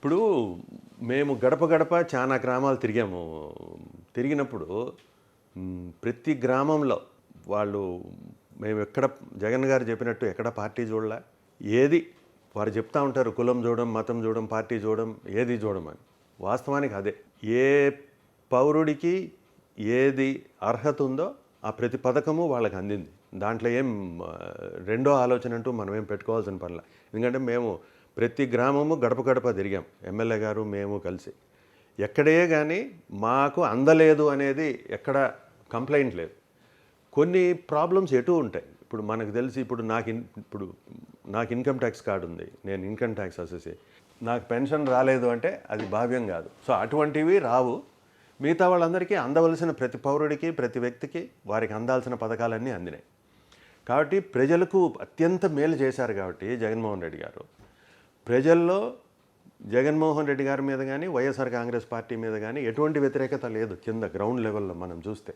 ఇప్పుడు మేము గడప గడప చాలా గ్రామాలు తిరిగాము. తిరిగినప్పుడు ప్రతి గ్రామంలో వాళ్ళు మేము ఎక్కడ జగన్ గారు చెప్పినట్టు ఎక్కడ పార్టీ చూడలే. ఏది వారు చెప్తా ఉంటారు, కులం చూడడం, మతం చూడడం, పార్టీ చూడడం, ఏది చూడమని. వాస్తవానికి అదే. ఏ పౌరుడికి ఏది అర్హత ఉందో ఆ ప్రతి పథకము వాళ్ళకి అందింది. దాంట్లో ఏం రెండో ఆలోచన అంటూ మనం ఏం పెట్టుకోవాల్సిన పనిలే. ఎందుకంటే మేము ప్రతి గ్రామము గడప గడప తిరిగాం, ఎమ్మెల్యే గారు మేము కలిసి. ఎక్కడే కానీ మాకు అందలేదు అనేది ఎక్కడ కంప్లైంట్ లేదు. కొన్ని ప్రాబ్లమ్స్ ఎటు ఉంటాయి. ఇప్పుడు మనకు తెలిసి ఇప్పుడు నాకు ఇన్కమ్ ట్యాక్స్ కార్డు ఉంది, నేను ఇన్కమ్ ట్యాక్స్ అసెసే. నాకు పెన్షన్ రాలేదు అంటే అది భావ్యం కాదు. సో అటువంటివి రావు. మిగతా వాళ్ళందరికీ అందవలసిన ప్రతి పౌరుడికి, ప్రతి వ్యక్తికి వారికి అందాల్సిన పథకాలన్నీ అందినాయి. కాబట్టి ప్రజలకు అత్యంత మేలు చేశారు. కాబట్టి జగన్మోహన్ రెడ్డి గారు ప్రజల్లో జగన్మోహన్ రెడ్డి గారి మీద కానీ వైఎస్ఆర్ కాంగ్రెస్ పార్టీ మీద కానీ ఎటువంటి వ్యతిరేకత లేదు. కింద గ్రౌండ్ లెవెల్లో మనం చూస్తే